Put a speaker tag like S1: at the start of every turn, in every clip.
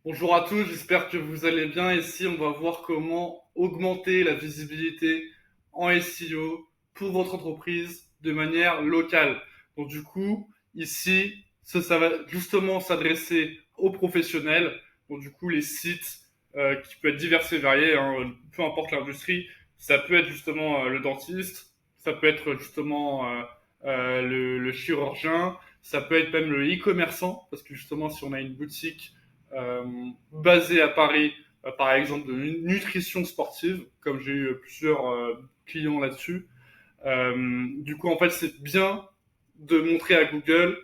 S1: Bonjour à tous, j'espère que vous allez bien. Ici, on va voir comment augmenter la visibilité en SEO pour votre entreprise de manière locale. Donc du coup, ici, ça va justement s'adresser aux professionnels. Donc du coup, les sites qui peuvent être divers et variés, hein, peu importe l'industrie. Ça peut être justement le dentiste, ça peut être justement le chirurgien, ça peut être même le e-commerçant, parce que justement, si on a une boutique euh, basé à Paris, par exemple de nutrition sportive, comme j'ai eu plusieurs clients là-dessus. Du coup, en fait, c'est bien de montrer à Google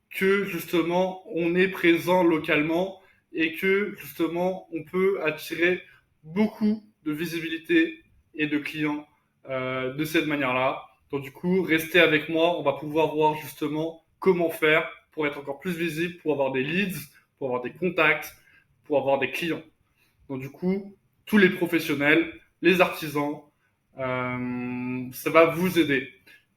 S1: que justement on est présent localement et que justement on peut attirer beaucoup de visibilité et de clients de cette manière-là. Donc du coup, restez avec moi, on va pouvoir voir justement comment faire pour être encore plus visible, pour avoir des leads, pour avoir des contacts, pour avoir des clients. Donc du coup, tous les professionnels, les artisans, ça va vous aider.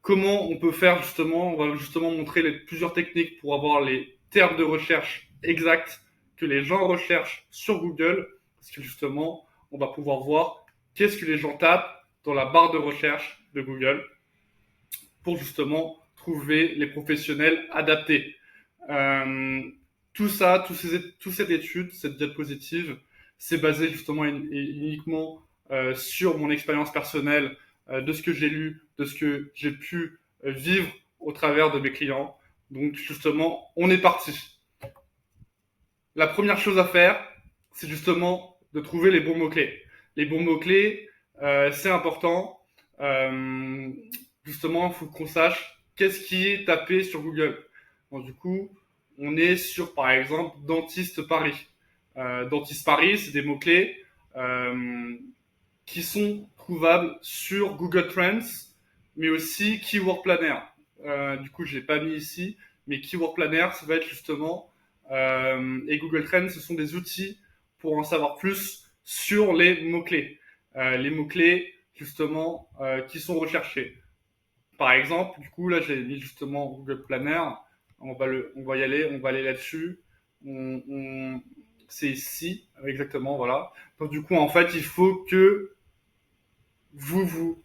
S1: Comment on peut faire justement? On va justement montrer plusieurs techniques pour avoir les termes de recherche exacts que les gens recherchent sur Google, parce que justement, on va pouvoir voir qu'est-ce que les gens tapent dans la barre de recherche de Google pour justement trouver les professionnels adaptés. Euh, tout ça, toute cette étude, cette diapositive, c'est basé justement uniquement sur mon expérience personnelle, de ce que j'ai lu, de ce que j'ai pu vivre au travers de mes clients. Donc justement, on est parti. La première chose à faire, c'est justement de trouver les bons mots-clés. Les bons mots-clés, c'est important. Euh, Justement, il faut qu'on sache qu'est-ce qui est tapé sur Google. Donc, du coup, on est sur, par exemple, dentiste Paris. Dentiste Paris, c'est des mots-clés euh, qui sont trouvables sur Google Trends, mais aussi Keyword Planner. Du coup, je l'ai pas mis ici, mais Keyword Planner, ça va être justement et Google Trends, ce sont des outils pour en savoir plus sur les mots-clés. Les mots-clés, justement, qui sont recherchés. Par exemple, du coup, là, j'ai mis justement Google Planner. On va y aller, on va aller là-dessus. C'est ici, exactement, voilà. Donc, du coup, en fait, il faut que vous vous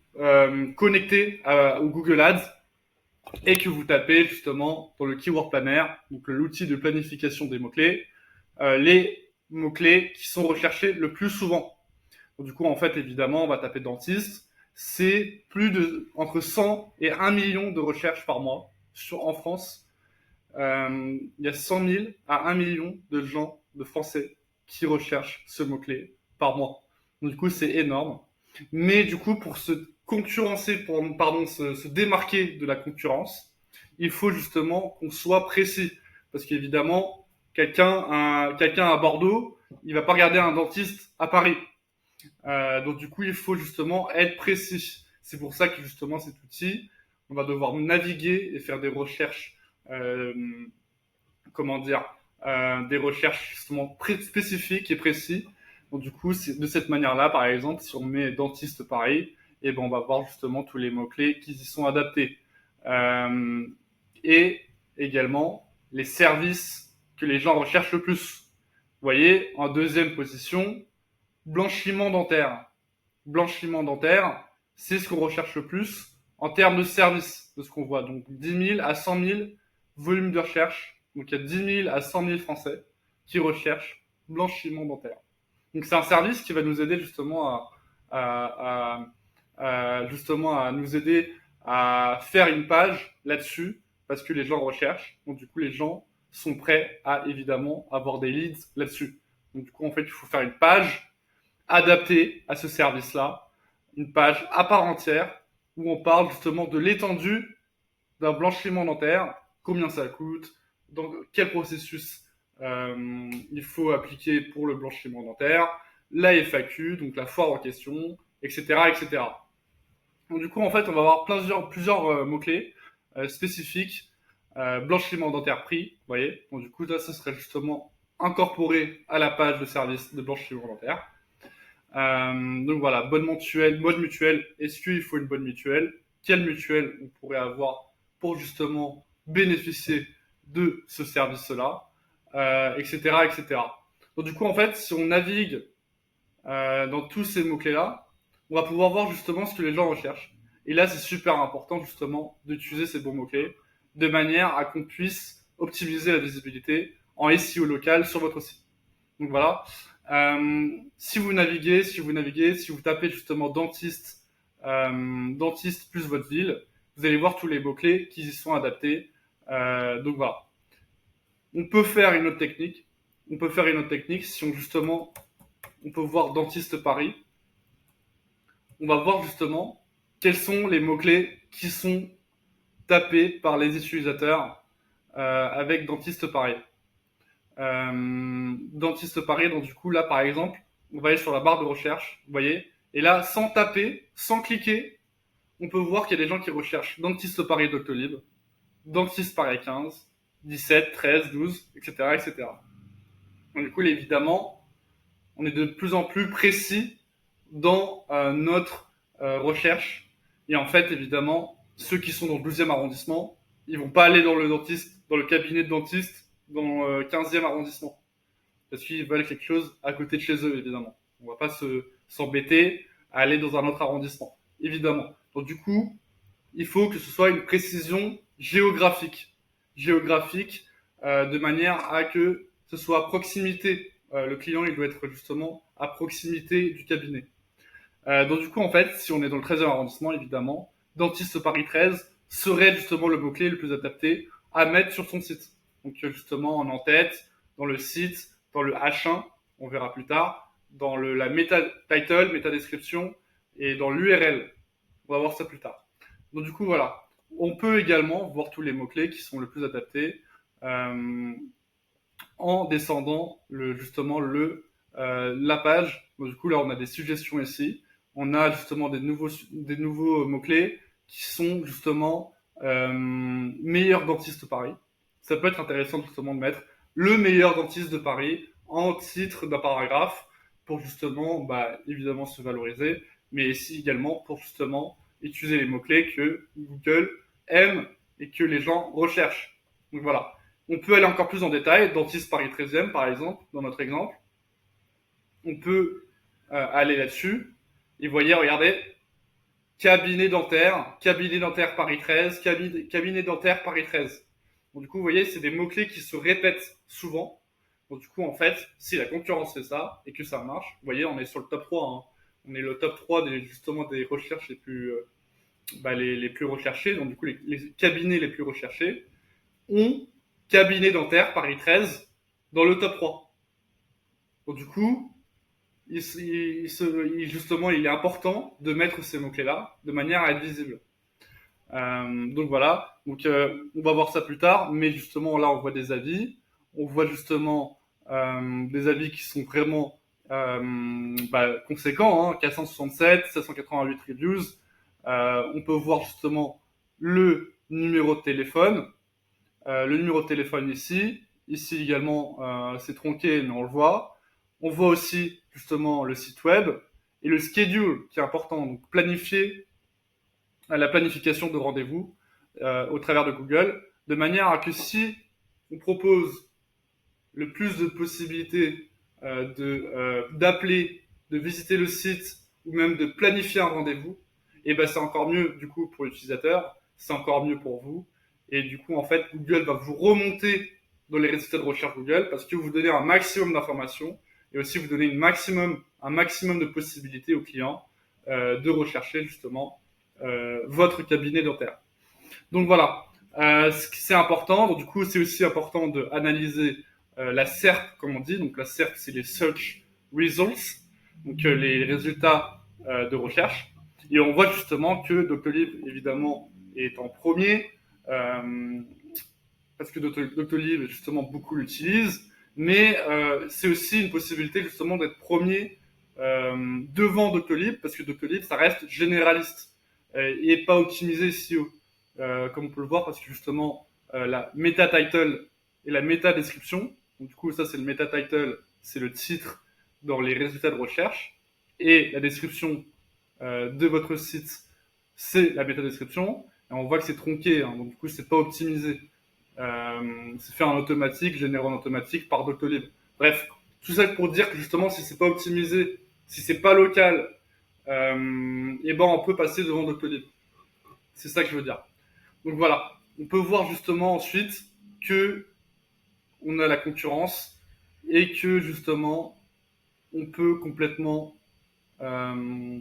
S1: connectez au Google Ads et que vous tapez justement dans le Keyword Planner, donc l'outil de planification des mots-clés, les mots-clés qui sont recherchés le plus souvent. Donc, du coup, en fait, évidemment, on va taper dentiste. C'est plus de entre 100 et 1 million de recherches par mois en France. Il y a 100 000 à 1 million de gens, de Français, qui recherchent ce mot-clé par mois. Donc, du coup, c'est énorme. Mais du coup, pour se concurrencer, pardon, se démarquer de la concurrence, il faut justement qu'on soit précis. Parce qu'évidemment, quelqu'un à Bordeaux, il va pas regarder un dentiste à Paris. Donc du coup, il faut justement être précis. C'est pour ça que justement cet outil, on va devoir naviguer et faire des recherches, euh, comment dire, des recherches justement spécifiques et précis. Donc du coup, c'est de cette manière-là, par exemple, si on met dentiste pareil, et ben on va voir justement tous les mots-clés qui y sont adaptés. Euh, et également les services que les gens recherchent le plus. Vous voyez, en deuxième position, blanchiment dentaire. Blanchiment dentaire, c'est ce qu'on recherche le plus en termes de service, de ce qu'on voit. Donc 10 000 à 100 000 volumes de recherche. Donc il y a 10 000 à 100 000 Français qui recherchent blanchiment dentaire. Donc c'est un service qui va nous aider justement justement à nous aider à faire une page là-dessus parce que les gens recherchent. Donc du coup les gens sont prêts à évidemment avoir des leads là-dessus. Donc du coup en fait il faut faire une page adapté à ce service-là, une page à part entière où on parle justement de l'étendue d'un blanchiment dentaire, combien ça coûte, dans quel processus il faut appliquer pour le blanchiment dentaire, la FAQ, donc la foire en question, etc. etc. Donc du coup, en fait, on va avoir plusieurs mots-clés spécifiques. Blanchiment dentaire prix, vous voyez. Donc du coup, là, ce serait justement incorporé à la page de service de blanchiment dentaire. Donc voilà, bonne mutuelle, mode mutuelle. Est-ce qu'il faut une bonne mutuelle? Quelle mutuelle on pourrait avoir pour justement bénéficier de ce service-là, etc., etc. Donc du coup, en fait, si on navigue dans tous ces mots-clés-là, on va pouvoir voir justement ce que les gens recherchent. Et là, c'est super important justement d'utiliser ces bons mots-clés de manière à qu'on puisse optimiser la visibilité en SEO local sur votre site. Donc voilà. Si vous naviguez, si vous tapez justement dentiste plus votre ville, vous allez voir tous les mots-clés qui y sont adaptés. Donc voilà. On peut faire une autre technique. Si on justement, on peut voir dentiste Paris. On va voir justement quels sont les mots-clés qui sont tapés par les utilisateurs avec dentiste Paris. Dentiste Paris, donc du coup là par exemple, on va aller sur la barre de recherche, vous voyez, et là sans taper, sans cliquer, on peut voir qu'il y a des gens qui recherchent dentiste Paris Doctolib, dentiste Paris 15, 17, 13, 12, etc. etc. Donc, du coup, évidemment, on est de plus en plus précis dans notre recherche. Et en fait, évidemment, ceux qui sont dans le 12e arrondissement, ils vont pas aller dans le cabinet de dentiste dans le 15e arrondissement. Parce qu'ils veulent quelque chose à côté de chez eux, évidemment. On va pas s'embêter à aller dans un autre arrondissement, évidemment. Donc du coup, il faut que ce soit une précision géographique. De manière à que ce soit à proximité. Le client, il doit être justement à proximité du cabinet. Donc du coup, en fait, si on est dans le 13e arrondissement, évidemment, dentiste Paris 13 serait justement le mot-clé le plus adapté à mettre sur son site. Donc justement en en-tête, dans le site, dans le H1, on verra plus tard, dans la meta-title, meta-description et dans l'URL. On va voir ça plus tard. Donc du coup, voilà. On peut également voir tous les mots-clés qui sont le plus adaptés en descendant la page. Donc, du coup, là, on a des suggestions ici. On a justement des nouveaux mots-clés qui sont justement meilleur dentiste de Paris. Ça peut être intéressant justement de mettre le meilleur dentiste de Paris en titre d'un paragraphe pour justement, évidemment, se valoriser, mais ici également pour justement utiliser les mots-clés que Google aime et que les gens recherchent. Donc voilà. On peut aller encore plus en détail. Dentiste Paris 13e, par exemple, dans notre exemple. On peut aller là-dessus. Et voyez, regardez, cabinet dentaire Paris 13, cabinet dentaire Paris 13. Donc, du coup, vous voyez, c'est des mots-clés qui se répètent souvent. Donc, du coup, en fait, si la concurrence fait ça et que ça marche, vous voyez, on est sur le top 3. Hein. On est le top 3 justement des recherches les plus recherchées. Donc, du coup, les cabinets les plus recherchés ont cabinet dentaire Paris 13 dans le top 3. Donc, du coup, justement, il est important de mettre ces mots-clés-là de manière à être visible. Donc voilà, on va voir ça plus tard, mais justement là on voit des avis, on voit justement des avis qui sont vraiment conséquents, hein, 467, 788 reviews. On peut voir justement le numéro de téléphone, ici également c'est tronqué mais on le voit. On voit aussi justement le site web et le schedule qui est important, donc planifier la planification de rendez-vous au travers de Google, de manière à que si on propose le plus de possibilités d'appeler, de visiter le site ou même de planifier un rendez-vous, et ben c'est encore mieux du coup pour l'utilisateur, c'est encore mieux pour vous. Et du coup, en fait, Google va vous remonter dans les résultats de recherche Google parce que vous donnez un maximum d'informations et aussi vous donnez un maximum de possibilités aux clients de rechercher justement votre cabinet dentaire. Donc voilà, c'est important. Donc du coup, c'est aussi important d'analyser la SERP, comme on dit. Donc la SERP, c'est les Search Results, donc les résultats de recherche. Et on voit justement que Doctolib, évidemment, est en premier, parce que Doctolib, justement, beaucoup l'utilisent. Mais c'est aussi une possibilité, justement, d'être premier devant Doctolib, parce que Doctolib, ça reste généraliste et pas optimisé SEO. Comme on peut le voir, parce que justement, la meta title et la meta description, donc du coup, ça c'est le meta title, c'est le titre dans les résultats de recherche, et la description de votre site, c'est la meta description. Et on voit que c'est tronqué, hein, donc du coup, c'est pas optimisé. C'est fait en automatique, généré en automatique par Doctolib. Bref, Tout ça pour dire que justement, si c'est pas optimisé, si c'est pas local, et ben on peut passer devant Doctolib. C'est ça que je veux dire. Donc voilà, on peut voir justement ensuite que on a la concurrence et que justement on peut complètement euh,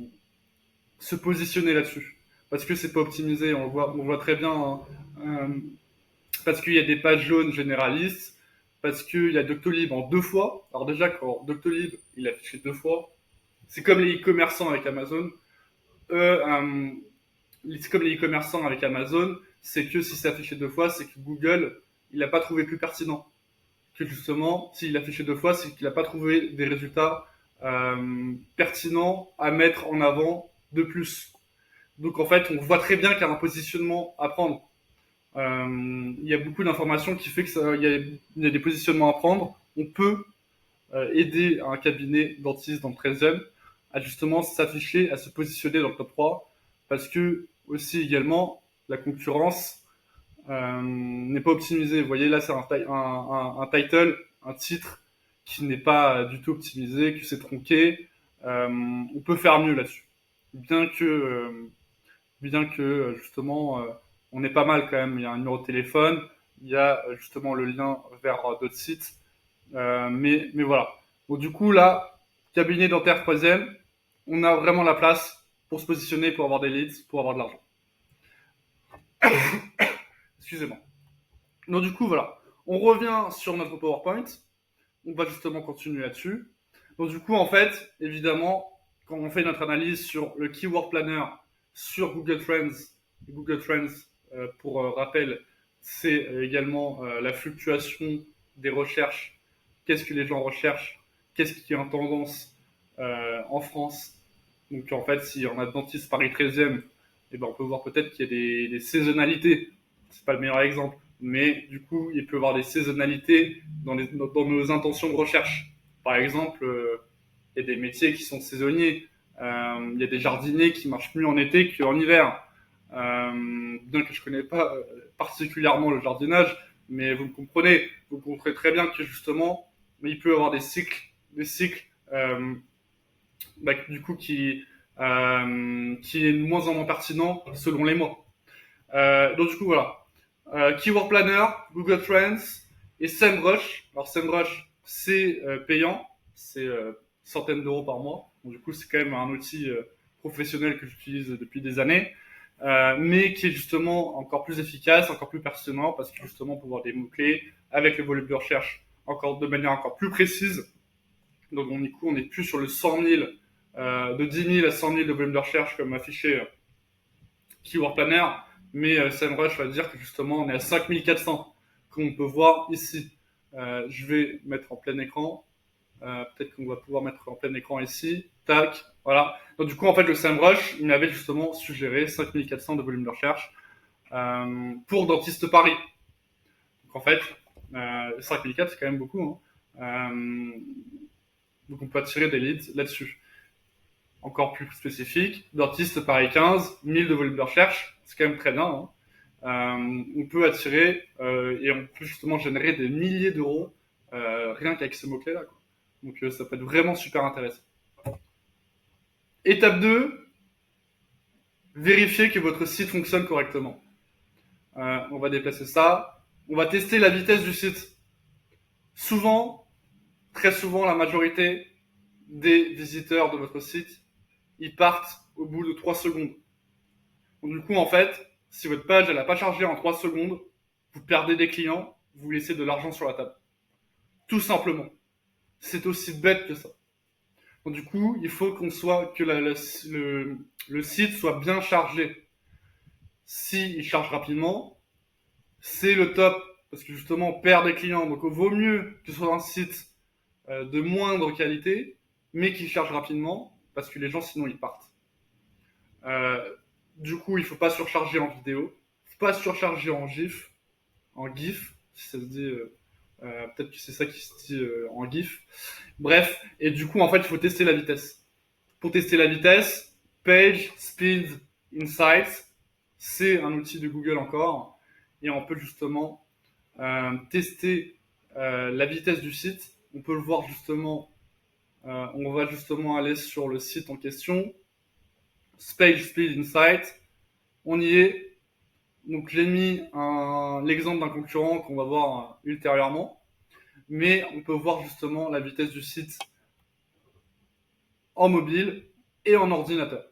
S1: se positionner là-dessus. Parce que c'est pas optimisé, on voit très bien. Hein, parce qu'il y a des pages jaunes généralistes, parce qu'il y a Doctolib en 2 fois. Alors déjà, quand Doctolib, il a affiché 2 fois, c'est comme les e-commerçants avec Amazon. C'est comme les e-commerçants avec Amazon, c'est que si c'est affiché 2 fois, c'est que Google, il n'a pas trouvé plus pertinent. Que justement, s'il a affiché 2 fois, c'est qu'il n'a pas trouvé des résultats pertinents à mettre en avant de plus. Donc en fait, on voit très bien qu'il y a un positionnement à prendre. Il y a beaucoup d'informations qui fait que il y a des positionnements à prendre. On peut aider un cabinet dentiste dans le 13e à justement s'afficher, à se positionner dans le top 3 parce que aussi également la concurrence n'est pas optimisée. Vous voyez là c'est un title, un titre qui n'est pas du tout optimisé, que c'est tronqué. On peut faire mieux là-dessus. Bien que, justement on est pas mal quand même. Il y a un numéro de téléphone, il y a justement le lien vers d'autres sites. Mais voilà. Donc du coup là, cabinet dentaire 3e, on a vraiment la place pour se positionner, pour avoir des leads, pour avoir de l'argent. Excusez-moi. Donc du coup voilà, on revient sur notre PowerPoint. On va justement continuer là-dessus. Donc du coup en fait, évidemment, quand on fait notre analyse sur le Keyword Planner, sur Google Trends pour rappel, c'est également la fluctuation des recherches. Qu'est-ce que les gens recherchent? Qu'est-ce qui est en tendance en France? Donc en fait, si on a dentiste Paris 13e, eh ben, on peut voir peut-être qu'il y a des saisonnalités. C'est pas le meilleur exemple, mais du coup, il peut y avoir des saisonnalités dans nos intentions de recherche. Par exemple, il y a des métiers qui sont saisonniers. Il y a des jardiniers qui marchent mieux en été qu'en hiver. Bien que je connais pas particulièrement le jardinage, mais vous comprenez très bien que justement, il peut y avoir des cycles du coup qui est de moins en moins pertinent selon les mois. Donc du coup voilà, Keyword Planner, Google Trends et SEMrush. Alors SEMrush c'est payant, c'est centaines d'euros par mois. Donc, du coup c'est quand même un outil professionnel que j'utilise depuis des années. Mais qui est justement encore plus efficace, encore plus pertinent, parce que justement on peut voir des mots-clés avec le volume de recherche encore de manière encore plus précise. Donc du coup on n'est plus sur le 100 000, de 10 000 à 100 000 de volume de recherche comme affiché Keyword Planner, mais SEMrush va dire que justement on est à 5 400, comme on peut voir ici. Je vais mettre en plein écran. Peut-être qu'on va pouvoir mettre en plein écran ici. Tac, voilà. Donc du coup, en fait, le SEMrush, il m'avait justement suggéré 5400 de volume de recherche pour Dentiste Paris. Donc en fait, 5400, c'est quand même beaucoup. Hein. Donc on peut attirer des leads là-dessus. Encore plus spécifique, Dentiste Paris 15, 1000 de volume de recherche, c'est quand même très bien. Hein. On peut attirer et on peut justement générer des milliers d'euros rien qu'avec ce mot-clé là. Quoi. Donc ça peut être vraiment super intéressant. Étape 2, vérifier que votre site fonctionne correctement. On va déplacer ça. On va tester la vitesse du site. Souvent, très souvent, la majorité des visiteurs de votre site, ils partent au bout de 3 secondes. Donc, du coup, en fait, si votre page elle n'a pas chargé en 3 secondes, vous perdez des clients, vous laissez de l'argent sur la table. Tout simplement. C'est aussi bête que ça. Donc, du coup, il faut que le site soit bien chargé. S'il charge rapidement, c'est le top parce que justement on perd des clients. Donc il vaut mieux que ce soit un site de moindre qualité, mais qui charge rapidement parce que les gens sinon ils partent. Du coup, il faut pas surcharger en vidéo, il faut pas surcharger en GIF, si ça se dit. Peut-être que c'est ça qui se dit en GIF. Bref, et du coup, en fait, il faut tester la vitesse. Pour tester la vitesse, Page Speed Insights, c'est un outil de Google encore, et on peut justement tester la vitesse du site on peut le voir justement, on va justement aller sur le site en question, Page Speed Insight, on y est. Donc j'ai mis l'exemple d'un concurrent qu'on va voir ultérieurement, mais on peut voir justement la vitesse du site en mobile et en ordinateur.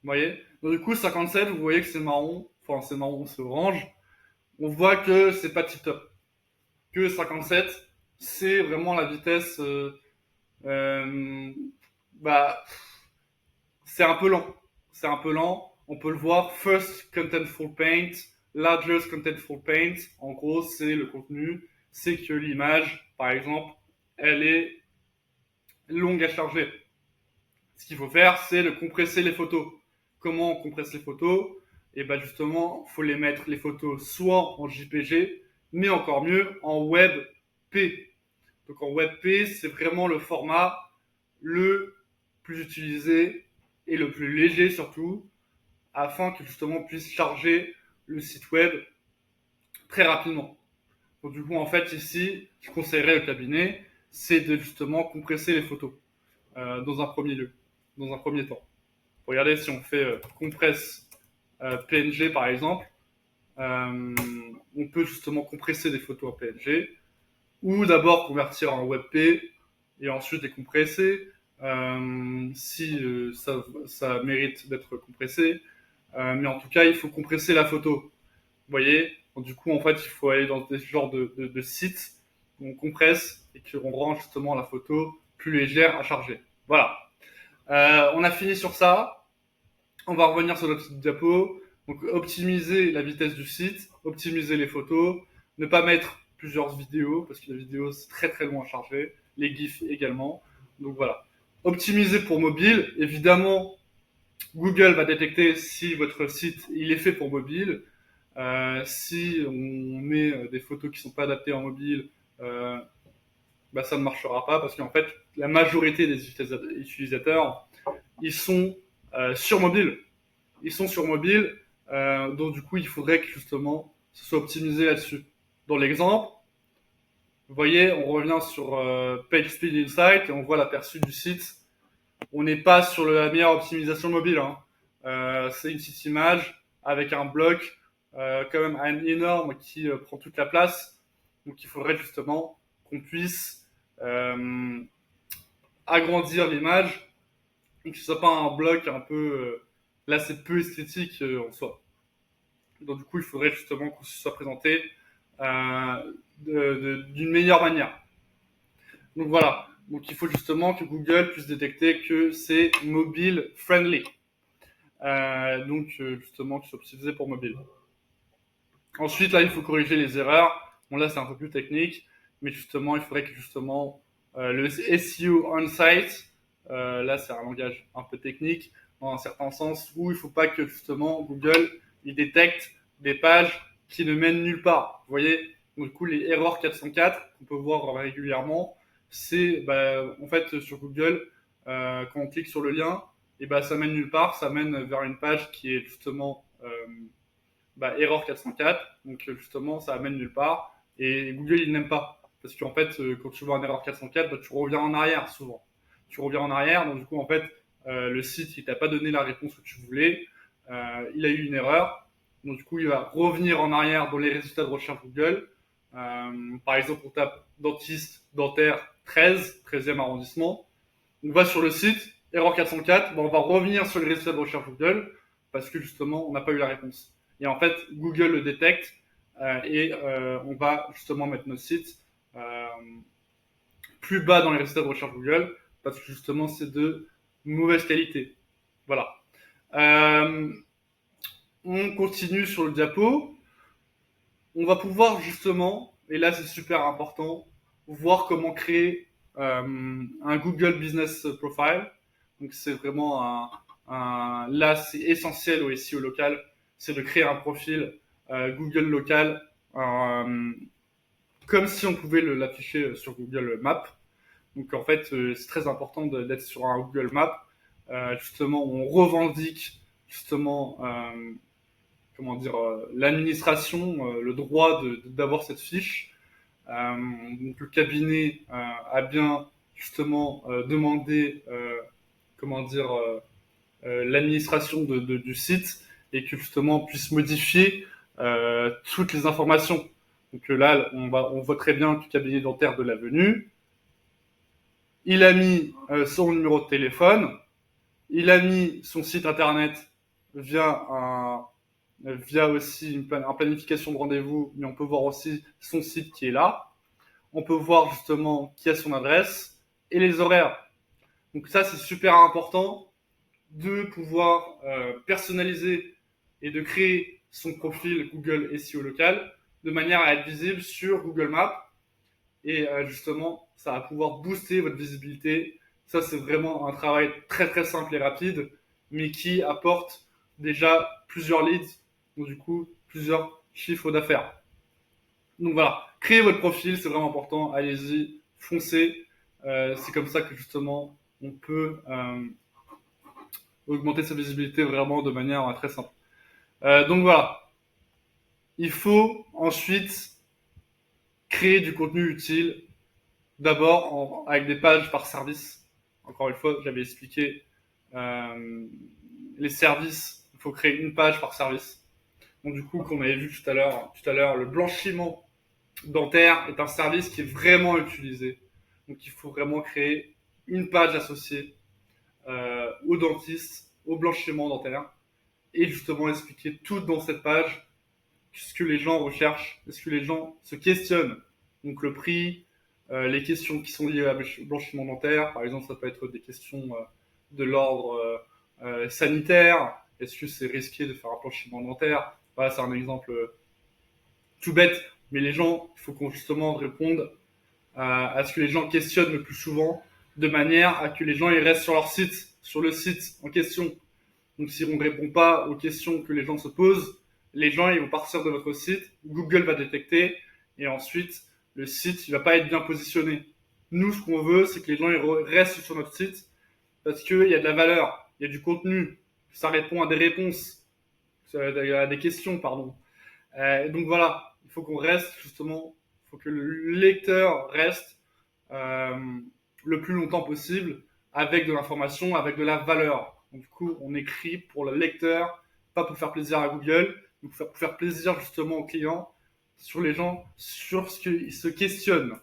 S1: Vous voyez? Donc du coup 57, vous voyez que c'est marron, enfin c'est marron, c'est orange. On voit que c'est pas tip top. Que 57, c'est vraiment la vitesse, euh, bah, c'est un peu lent. C'est un peu lent. On peut le voir. First contentful paint, largest contentful paint. En gros, c'est le contenu. C'est que l'image, par exemple, elle est longue à charger. Ce qu'il faut faire, c'est de compresser les photos. Comment on compresse les photos? Et ben justement, il faut les mettre les photos soit en JPG, mais encore mieux en WebP. Donc en WebP, c'est vraiment le format le plus utilisé et le plus léger surtout, afin que justement on puisse charger le site web très rapidement. Donc du coup, en fait, ici, je conseillerais au cabinet, c'est de justement compresser les photos dans un premier lieu, dans un premier temps. Regardez si on fait compresse PNG par exemple, on peut justement compresser des photos en PNG, ou d'abord convertir en WebP et ensuite les compresser si ça mérite d'être compressé. Mais en tout cas, il faut compresser la photo. Vous voyez? Donc, du coup, en fait, il faut aller dans des genres de sites où on compresse et qu'on rend justement la photo plus légère à charger. Voilà. On a fini sur ça. On va revenir sur notre petite diapo. Donc, optimiser la vitesse du site, optimiser les photos, ne pas mettre plusieurs vidéos parce que les vidéos c'est très très long à charger, les GIFs également. Donc voilà. Optimiser pour mobile, évidemment, Google va détecter si votre site il est fait pour mobile. Si on met des photos qui sont pas adaptées en mobile, bah ça ne marchera pas parce qu'en fait la majorité des utilisateurs ils sont sur mobile. Ils sont sur mobile, donc du coup il faudrait que justement ce soit optimisé là-dessus. Dans l'exemple, vous voyez, on revient sur PageSpeed Insight et on voit l'aperçu du site. On n'est pas sur la meilleure optimisation mobile. Hein. C'est une petite image avec un bloc quand même énorme qui prend toute la place. Donc il faudrait justement qu'on puisse agrandir l'image et que ce soit pas un bloc un peu là c'est peu esthétique en soi. Donc du coup il faudrait justement qu'on se soit présenté d'une meilleure manière. Donc voilà. Donc il faut justement que Google puisse détecter que c'est mobile friendly. Donc justement qui soit optimisé pour mobile. Ensuite là il faut corriger les erreurs. Bon là c'est un peu plus technique, mais justement il faudrait que justement le SEO on-site, là c'est un langage un peu technique dans un certain sens où il ne faut pas que justement Google il détecte des pages qui ne mènent nulle part. Vous voyez, donc, du coup les erreurs 404 qu'on peut voir régulièrement, c'est en fait sur Google quand on clique sur le lien, et ça mène nulle part, ça mène vers une page qui est justement erreur 404, donc justement ça amène nulle part et Google il n'aime pas parce qu'en fait quand tu vois un erreur 404, tu reviens en arrière souvent. Tu reviens en arrière, donc du coup en fait le site il t'a pas donné la réponse que tu voulais, il a eu une erreur, donc du coup il va revenir en arrière dans les résultats de recherche Google. Par exemple on tape dentiste dentaire 13e arrondissement, on va sur le site erreur 404, on va revenir sur les résultats de recherche Google parce que justement on n'a pas eu la réponse. Et en fait, Google le détecte et on va justement mettre notre site plus bas dans les résultats de recherche Google parce que justement c'est de mauvaise qualité. Voilà. On continue sur le diapo. On va pouvoir justement, et là c'est super important, voir comment créer un Google Business Profile. Donc c'est vraiment là c'est essentiel au SEO local, c'est de créer un profil Google local, comme si on pouvait l'afficher sur Google Maps. Donc en fait c'est très important d'être sur un Google Maps. Justement on revendique justement comment dire l'administration le droit d'avoir cette fiche. Donc le cabinet a bien justement demandé, l'administration du site et que justement on puisse modifier toutes les informations. Donc là, on voit très bien que le cabinet dentaire de l'avenue, il a mis son numéro de téléphone, il a mis son site internet via aussi une planification de rendez-vous, mais on peut voir aussi son site qui est là. On peut voir justement qui a son adresse et les horaires. Donc ça, c'est super important de pouvoir personnaliser et de créer son profil Google SEO local de manière à être visible sur Google Maps. Et justement, ça va pouvoir booster votre visibilité. Ça, c'est vraiment un travail très très simple et rapide, mais qui apporte déjà plusieurs leads, donc du coup, plusieurs chiffres d'affaires. Donc voilà, créez votre profil, c'est vraiment important. Allez-y, foncez. C'est comme ça que justement, on peut augmenter sa visibilité vraiment de manière très simple. Donc voilà, il faut ensuite créer du contenu utile, d'abord avec des pages par service. Encore une fois, j'avais expliqué les services, il faut créer une page par service. Donc du coup, comme on avait vu tout à l'heure, le blanchiment dentaire est un service qui est vraiment utilisé. Donc il faut vraiment créer une page associée au dentiste, au blanchiment dentaire, et justement expliquer tout dans cette page, ce que les gens recherchent, ce que les gens se questionnent. Donc le prix, les questions qui sont liées au blanchiment dentaire, par exemple ça peut être des questions de l'ordre sanitaire, est-ce que c'est risqué de faire un blanchiment dentaire? Voilà, c'est un exemple tout bête, mais les gens, il faut qu'on justement réponde à ce que les gens questionnent le plus souvent, de manière à que les gens ils restent sur leur site, sur le site en question. Donc si on ne répond pas aux questions que les gens se posent, les gens ils vont partir de votre site, Google va détecter, et ensuite le site il va pas être bien positionné. Nous, ce qu'on veut, c'est que les gens ils restent sur notre site parce qu'il y a de la valeur, il y a du contenu, ça répond à des réponses, à des questions, pardon. Donc voilà, il faut qu'on reste justement, il faut que le lecteur reste euh, le plus longtemps possible avec de l'information, avec de la valeur. Donc, du coup, on écrit pour le lecteur, pas pour faire plaisir à Google, mais pour faire plaisir justement aux clients, sur les gens, sur ce qu'ils se questionnent.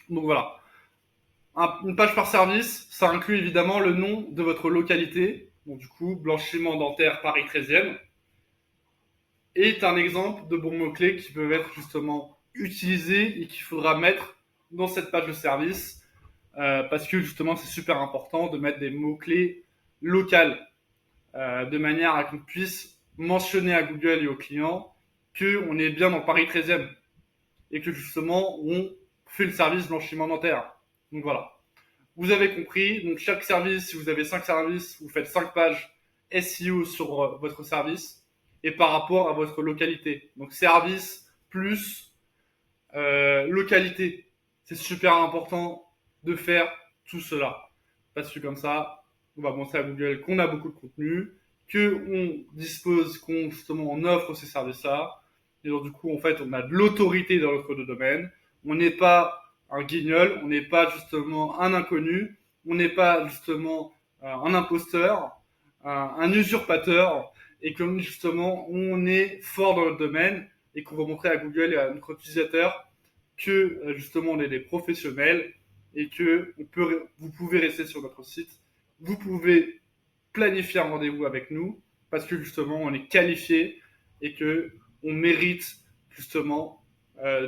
S1: Donc voilà. Une page par service, ça inclut évidemment le nom de votre localité. Donc du coup, blanchiment dentaire Paris 13e est un exemple de bons mots-clés qui peuvent être justement utilisés et qu'il faudra mettre dans cette page de service parce que justement c'est super important de mettre des mots-clés locaux de manière à qu'on puisse mentionner à Google et aux clients qu'on est bien dans Paris 13e et que justement on fait le service blanchiment dentaire. Donc voilà. Vous avez compris, donc chaque service, si vous avez 5 services, vous faites 5 pages SEO sur votre service et par rapport à votre localité. Donc service plus localité. C'est super important de faire tout cela. Parce que comme ça, on va montrer à Google qu'on a beaucoup de contenu, qu'on dispose, qu'on justement on offre ces services-là. Et donc du coup, en fait, on a de l'autorité dans notre domaine. On n'est pas un guignol, on n'est pas justement un inconnu, on n'est pas justement un imposteur, un usurpateur, et que justement on est fort dans notre domaine et qu'on va montrer à Google et à notre utilisateur que justement on est des professionnels et que vous pouvez rester sur notre site, vous pouvez planifier un rendez-vous avec nous parce que justement on est qualifié et que on mérite justement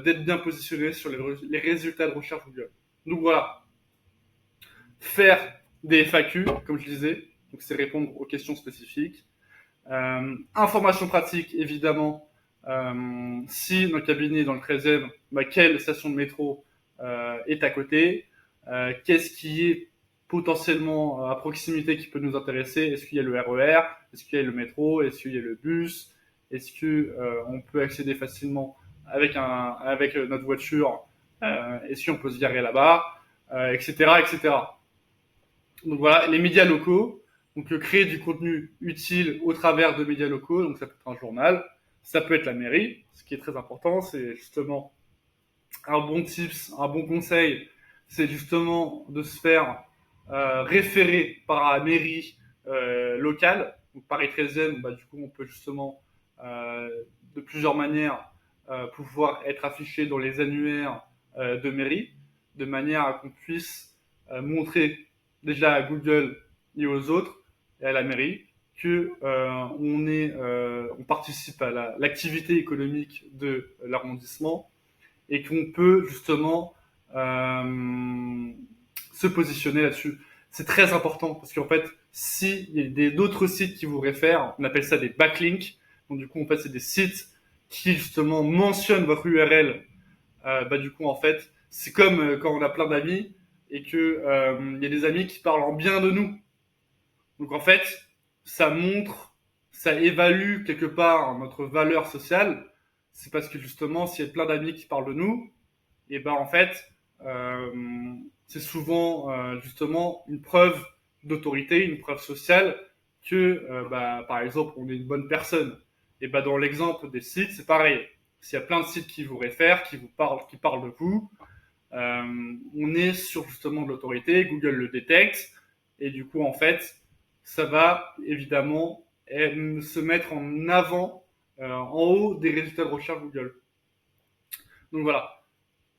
S1: d'être bien positionné sur les résultats de recherche Google. Donc voilà, faire des FAQ, comme je disais, donc c'est répondre aux questions spécifiques. Information pratique, évidemment, si notre cabinet est dans le 13e, quelle station de métro est à côté, qu'est-ce qui est potentiellement à proximité qui peut nous intéresser, est-ce qu'il y a le RER, est-ce qu'il y a le métro, est-ce qu'il y a le bus, est-ce que on peut accéder facilement avec notre voiture, est-ce qu'on peut se garer là-bas, etc., etc. Donc voilà, les médias locaux, donc créer du contenu utile au travers de médias locaux, donc ça peut être un journal, ça peut être la mairie, ce qui est très important, c'est justement Un bon tips, un bon conseil, c'est justement de se faire référer par la mairie locale. Donc Paris 13e, bah, du coup, on peut justement euh, de plusieurs manières pouvoir être affiché dans les annuaires de mairie, de manière à qu'on puisse montrer déjà à Google et aux autres et à la mairie que on participe à l'activité économique de l'arrondissement et qu'on peut justement euh, se positionner là-dessus. C'est très important parce qu'en fait, s'il y a d'autres sites qui vous réfèrent, on appelle ça des backlinks. Donc du coup, en fait, c'est des sites qui justement mentionnent votre URL. Bah du coup, en fait, c'est comme quand on a plein d'amis et que y a des amis qui parlent en bien de nous. Donc en fait, ça montre, ça évalue quelque part notre valeur sociale. C'est parce que justement, s'il y a plein d'amis qui parlent de nous, et ben en fait, c'est souvent justement une preuve d'autorité, une preuve sociale que, bah, par exemple, on est une bonne personne. Et ben dans l'exemple des sites, c'est pareil. S'il y a plein de sites qui vous réfèrent, qui parlent de vous, on est sur justement de l'autorité. Google le détecte et du coup, en fait, ça va évidemment se mettre en avant, en haut des résultats de recherche Google. Donc voilà.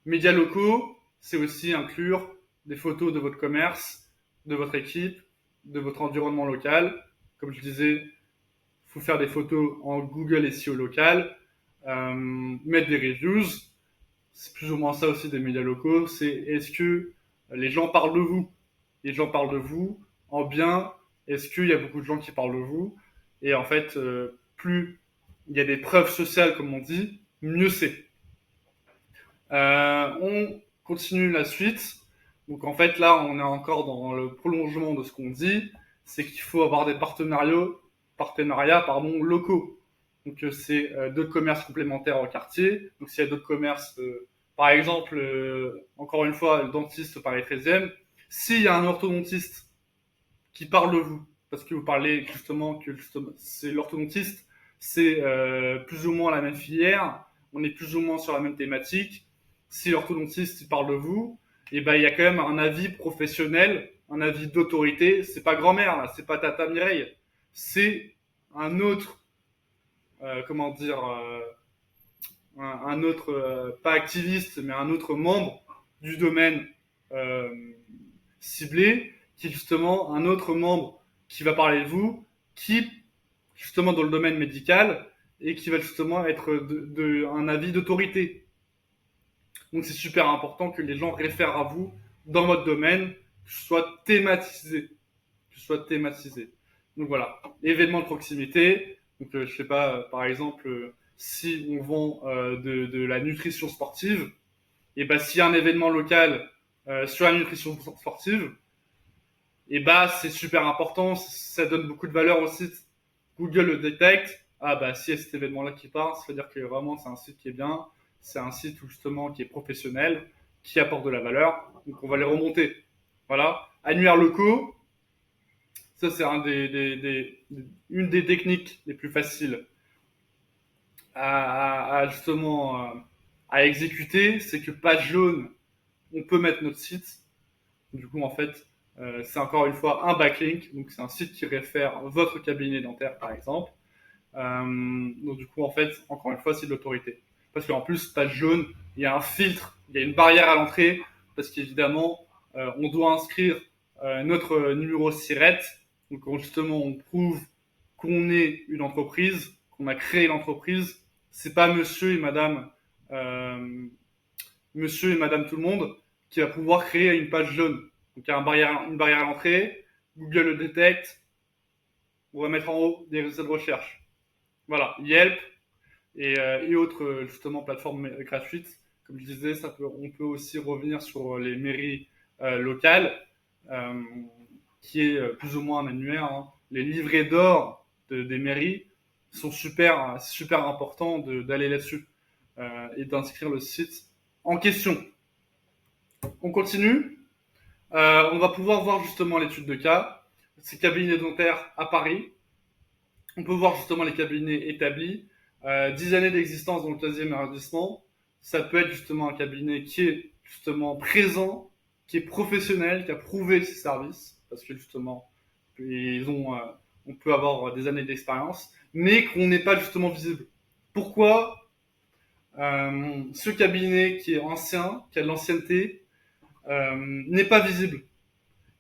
S1: Médias locaux, c'est aussi inclure des photos de votre commerce, de votre équipe, de votre environnement local. Comme je disais, il faut faire des photos en Google SEO local, mettre des reviews. C'est plus ou moins ça aussi des médias locaux. C'est est-ce que les gens parlent de vous? Les gens parlent de vous en bien. Est-ce qu'il y a beaucoup de gens qui parlent de vous? Et en fait, plus il y a des preuves sociales, comme on dit, mieux c'est. On continue la suite. Donc en fait là, on est encore dans le prolongement de ce qu'on dit, c'est qu'il faut avoir des partenariats locaux. Donc c'est d'autres commerces complémentaires au quartier. Donc s'il y a d'autres commerces, par exemple, encore une fois, le dentiste Paris 13e, s'il y a un orthodontiste qui parle de vous, parce que vous parlez justement que justement, c'est l'orthodontiste, c'est plus ou moins la même filière, on est plus ou moins sur la même thématique. Si l'orthodontiste il parle de vous, et ben il y a quand même un avis professionnel, un avis d'autorité. C'est pas grand-mère là, c'est pas Tata Mireille, c'est un autre, comment dire, un autre, pas activiste, mais un autre membre du domaine euh, ciblé, qui est justement un autre membre qui va parler de vous, qui justement dans le domaine médical et qui va justement être un avis d'autorité. Donc c'est super important que les gens réfèrent à vous dans votre domaine, que ce soit thématisé, que ce soit thématisé. Donc voilà, événements de proximité. Donc je sais pas, par exemple, si on vend de la nutrition sportive, et ben s'il y a un événement local sur la nutrition sportive, et bah c'est super important, ça donne beaucoup de valeur au site. Google le détecte. Ah bah si il y a cet événement-là qui part, ça veut dire que vraiment c'est un site qui est bien, c'est un site justement qui est professionnel, qui apporte de la valeur, donc on va les remonter. Voilà. Annuaires locaux, ça c'est une des techniques les plus faciles à justement à exécuter, c'est que page jaune, on peut mettre notre site. Du coup, en fait, c'est encore une fois un backlink. Donc, c'est un site qui réfère votre cabinet dentaire, par exemple. Donc, du coup, en fait, encore une fois, c'est de l'autorité. Parce qu'en plus, page jaune, il y a un filtre, il y a une barrière à l'entrée. Parce qu'évidemment, on doit inscrire notre numéro SIRET. Donc, justement, on prouve qu'on est une entreprise, qu'on a créé l'entreprise. C'est pas euh, monsieur et madame tout le monde qui va pouvoir créer une page jaune. Donc il y a une barrière à l'entrée, Google le détecte, on va mettre en haut des résultats de recherche. Voilà, Yelp et autres justement plateformes gratuites. Comme je disais, on peut aussi revenir sur les mairies locales, euh, qui est plus ou moins un annuaire. Hein. Les livrets d'or des mairies sont super importants d'aller là-dessus et d'inscrire le site en question. On continue. On va pouvoir voir justement l'étude de cas, ces cabinets dentaires à Paris. On peut voir justement les cabinets établis. 10 années d'existence dans le 15e arrondissement. Ça peut être justement un cabinet qui est justement présent, qui est professionnel, qui a prouvé ses services, parce que justement, on peut avoir des années d'expérience, mais qu'on n'est pas justement visible. Pourquoi ce cabinet qui est ancien, qui a de l'ancienneté, n'est pas visible?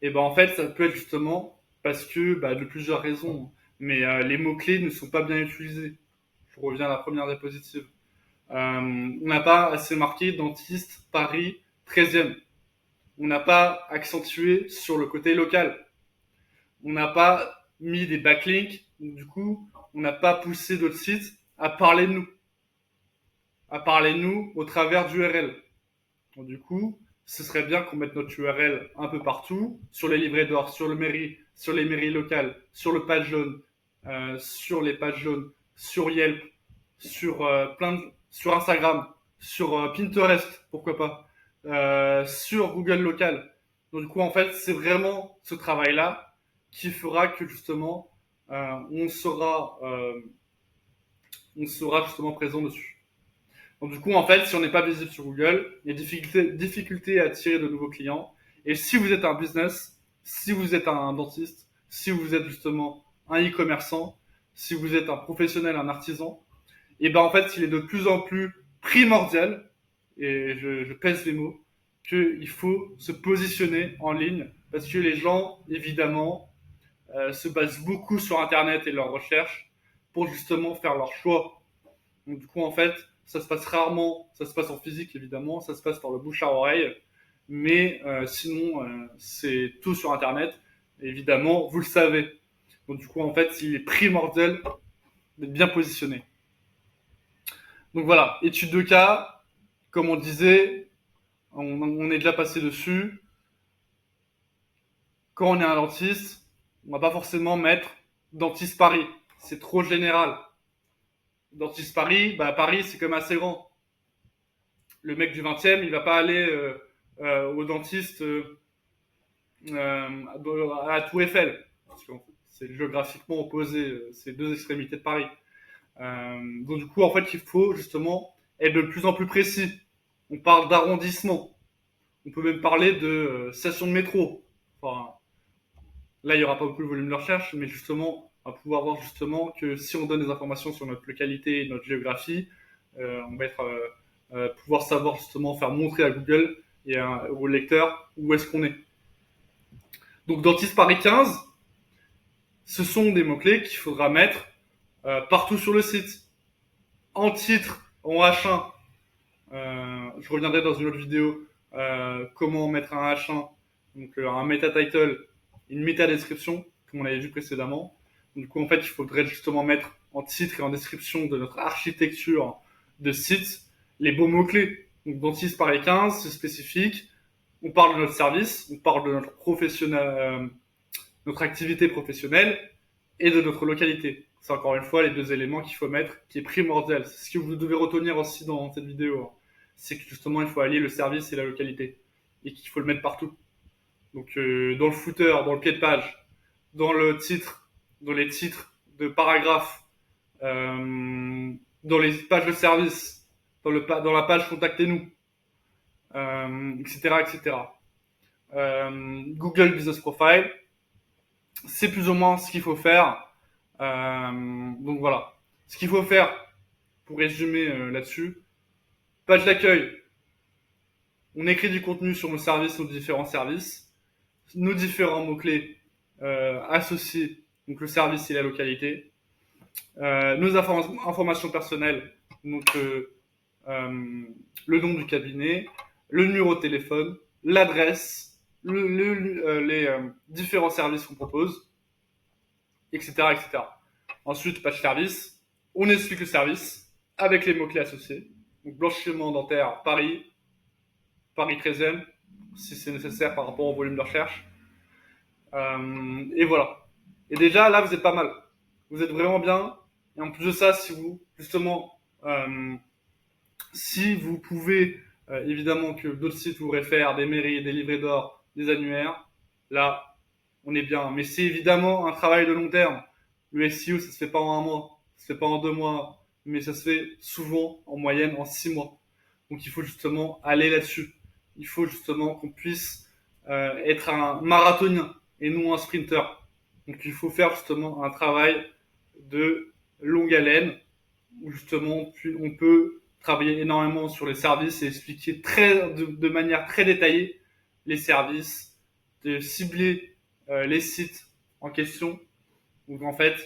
S1: Et ben en fait, ça peut être justement parce que de plusieurs raisons, mais les mots-clés ne sont pas bien utilisés. Je reviens à la première diapositive. On n'a pas assez marqué dentiste Paris 13e. On n'a pas accentué sur le côté local. On n'a pas mis des backlinks. Du coup, on n'a pas poussé d'autres sites à parler de nous. À parler de nous au travers d'URL. Donc, du coup, ce serait bien qu'on mette notre URL un peu partout, sur les livrets d'or, sur les mairies locales, sur le page jaune, sur les pages jaunes, sur Yelp, sur sur Instagram, sur Pinterest, pourquoi pas, sur Google local. Donc du coup, en fait, c'est vraiment ce travail-là qui fera que justement, on sera justement présent dessus. Donc du coup, en fait, si on n'est pas visible sur Google, il y a difficulté à attirer de nouveaux clients. Et si vous êtes un business, si vous êtes un dentiste, si vous êtes justement un e-commerçant, si vous êtes un professionnel, un artisan, et ben en fait, il est de plus en plus primordial, et je pèse les mots, qu'il faut se positionner en ligne, parce que les gens, évidemment, se basent beaucoup sur Internet et leurs recherches pour justement faire leur choix. Donc du coup, en fait, ça se passe rarement, ça se passe en physique évidemment, ça se passe par le bouche à oreille, mais sinon, c'est tout sur Internet. Évidemment, vous le savez. Donc du coup, en fait, il est primordial d'être bien positionné. Donc voilà, étude de cas, comme on disait, on est déjà passé dessus. Quand on est un dentiste, on va pas forcément mettre dentiste Paris. C'est trop général. Dentiste Paris, Paris c'est quand même assez grand. Le mec du 20e, il va pas aller au dentiste à la Tour Eiffel. Parce que c'est géographiquement opposé, c'est deux extrémités de Paris. Donc du coup, en fait, il faut justement être de plus en plus précis. On parle d'arrondissement. On peut même parler de station de métro. Enfin, là, il n'y aura pas beaucoup de volume de recherche, mais justement, on va pouvoir voir justement que si on donne des informations sur notre localité et notre géographie, on va pouvoir savoir justement faire montrer à Google et au lecteur où est-ce qu'on est. Donc, dentiste Paris 15, ce sont des mots-clés qu'il faudra mettre partout sur le site. En titre, en H1, je reviendrai dans une autre vidéo comment mettre un H1, donc un meta title, une méta description, comme on l'avait vu précédemment. Du coup, en fait, il faudrait justement mettre en titre et en description de notre architecture de site les beaux mots-clés. Donc, dentiste Paris 15, c'est spécifique. On parle de notre service, on parle de notre notre activité professionnelle et de notre localité. C'est encore une fois les deux éléments qu'il faut mettre, qui est primordial. C'est ce que vous devez retenir aussi dans cette vidéo. C'est que justement, il faut allier le service et la localité. Et qu'il faut le mettre partout. Donc, dans le footer, dans le pied de page, dans le titre, dans les titres de paragraphes, dans les pages de service, dans la page Contactez-nous, etc., etc. Google Business Profile, c'est plus ou moins ce qu'il faut faire. Donc voilà. Ce qu'il faut faire, pour résumer là-dessus, page d'accueil, on écrit du contenu sur nos services, nos différents services, nos différents mots-clés associés, donc le service et la localité, nos informations personnelles, donc le nom du cabinet, le numéro de téléphone, l'adresse, les différents services qu'on propose, etc., etc. Ensuite, page service, on explique le service avec les mots-clés associés. Donc blanchiment dentaire, Paris 13e, si c'est nécessaire par rapport au volume de recherche. Et voilà. Et déjà, là, vous êtes pas mal. Vous êtes vraiment bien. Et en plus de ça, si vous, justement, si vous pouvez, évidemment que d'autres sites vous réfèrent, des mairies, des livrets d'or, des annuaires, là, on est bien. Mais c'est évidemment un travail de long terme. Le SEO, ça se fait pas en un mois, ça se fait pas en 2 mois, mais ça se fait souvent, en moyenne, en 6 mois. Donc il faut justement aller là-dessus. Il faut justement qu'on puisse être un marathonien et non un sprinter. Donc il faut faire justement un travail de longue haleine où justement on peut travailler énormément sur les services et expliquer de manière très détaillée les services, de cibler les sites en question. Donc en fait,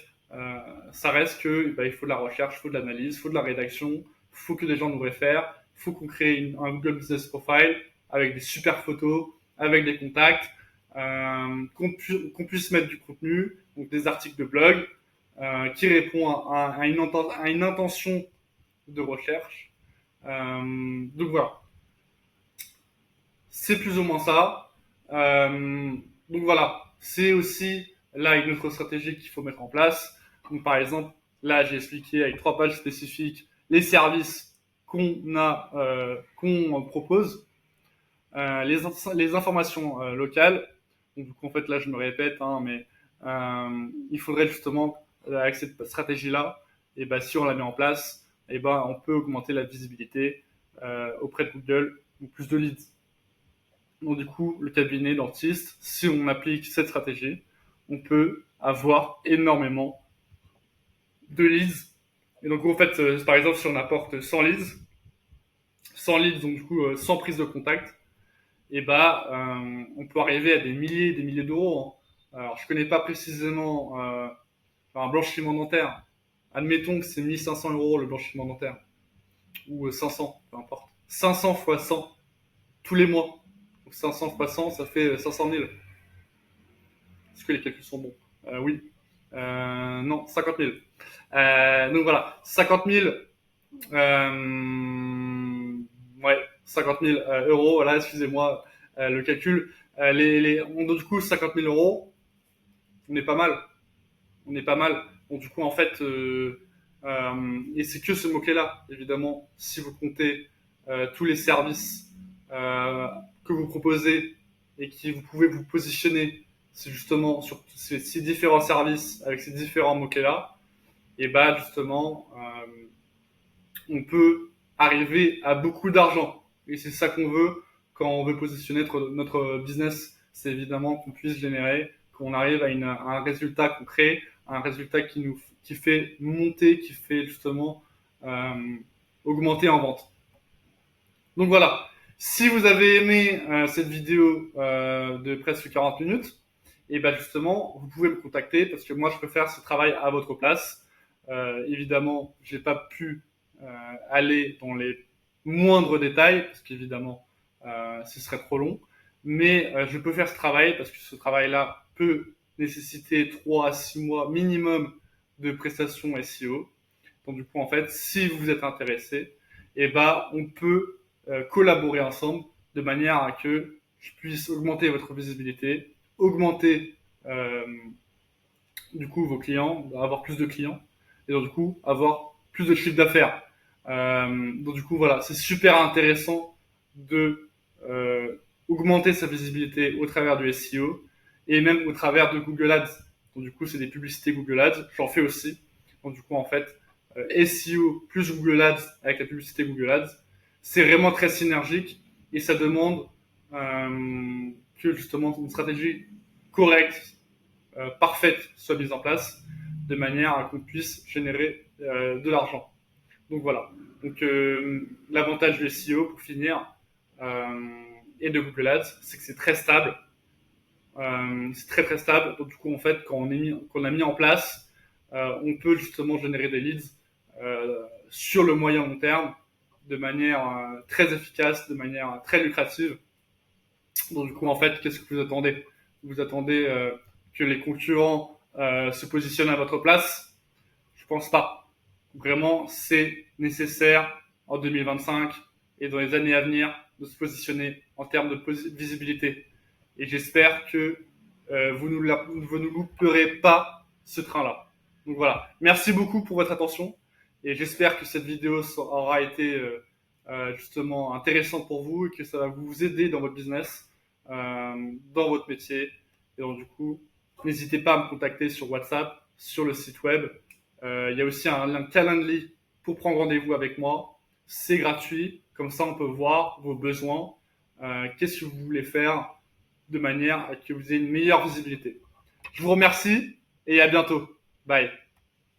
S1: ça reste que il faut de la recherche, il faut de l'analyse, il faut de la rédaction, il faut que des gens nous réfèrent, il faut qu'on crée un Google Business Profile avec des super photos, avec des contacts, qu'on puisse mettre du contenu, donc des articles de blog, qui répond à une intention de recherche. Donc voilà, c'est plus ou moins ça. Donc voilà, c'est aussi là une autre stratégie qu'il faut mettre en place. Donc par exemple, là j'ai expliqué avec 3 pages spécifiques les services qu'on propose, les informations locales. Donc du coup en fait là je me répète, hein, mais il faudrait justement avec cette stratégie-là, et ben si on la met en place, et ben on peut augmenter la visibilité auprès de Google ou plus de leads. Donc du coup, le cabinet dentiste, si on applique cette stratégie, on peut avoir énormément de leads. Et donc en fait, par exemple, si on apporte 100 leads, donc du coup 100 prises de contact, et bah on peut arriver à des milliers d'euros. Hein. Alors je connais pas précisément un blanchiment dentaire. Admettons que c'est 1 500 € le blanchiment dentaire ou 500, peu importe. 500 fois 100 tous les mois. Donc 500 fois 100, ça fait 500 000. Est-ce que les calculs sont bons? Oui. Non, 50 000. Donc voilà, 50 000. Ouais, 50 000 euros. Voilà, excusez-moi le calcul. Du coup, 50 000 euros, on est pas mal. On est pas mal. Donc du coup, en fait, et c'est que ce mot-clé-là, évidemment, si vous comptez tous les services que vous proposez et qui vous pouvez vous positionner, c'est justement sur ces différents services avec ces différents mots-clés-là, et bah justement, on peut arriver à beaucoup d'argent. Et c'est ça qu'on veut quand on veut positionner notre business. C'est évidemment qu'on puisse générer, qu'on arrive à un résultat concret, un résultat qui fait monter, qui fait justement augmenter en vente. Donc voilà. Si vous avez aimé cette vidéo de presque 40 minutes, et ben justement, vous pouvez me contacter parce que moi, je peux faire ce travail à votre place. Évidemment, j'ai pas pu aller dans les moindres détails parce qu'évidemment, ce serait trop long. Mais je peux faire ce travail parce que ce travail-là peut nécessiter 3 à 6 mois minimum de prestations SEO. Donc du coup, en fait, si vous êtes intéressé, et ben, on peut collaborer ensemble de manière à que je puisse augmenter votre visibilité, augmenter du coup vos clients, avoir plus de clients, et donc du coup avoir plus de chiffre d'affaires. Donc du coup voilà, c'est super intéressant de augmenter sa visibilité au travers du SEO et même au travers de Google Ads. Donc du coup c'est des publicités Google Ads, j'en fais aussi. Donc du coup en fait SEO plus Google Ads avec la publicité Google Ads, c'est vraiment très synergique et ça demande que justement une stratégie correcte, parfaite soit mise en place de manière à qu'on puisse générer de l'argent. Donc voilà. Donc l'avantage du SEO pour finir et de Google Ads, c'est que c'est très stable. C'est très très stable. Donc du coup en fait quand on a mis en place, on peut justement générer des leads sur le moyen long terme de manière très efficace, de manière très lucrative. Donc du coup en fait qu'est-ce que vous attendez? Vous attendez que les concurrents se positionnent à votre place? Je pense pas. Vraiment, c'est nécessaire en 2025 et dans les années à venir de se positionner en termes de visibilité. Et j'espère que vous ne louperez pas ce train-là. Donc voilà. Merci beaucoup pour votre attention et j'espère que cette vidéo aura été justement intéressante pour vous et que ça va vous aider dans votre business, dans votre métier. Et donc du coup, n'hésitez pas à me contacter sur WhatsApp, sur le site web. Il y a aussi un lien Calendly pour prendre rendez-vous avec moi. C'est gratuit. Comme ça, on peut voir vos besoins, qu'est-ce que vous voulez faire de manière à que vous ayez une meilleure visibilité. Je vous remercie et à bientôt. Bye.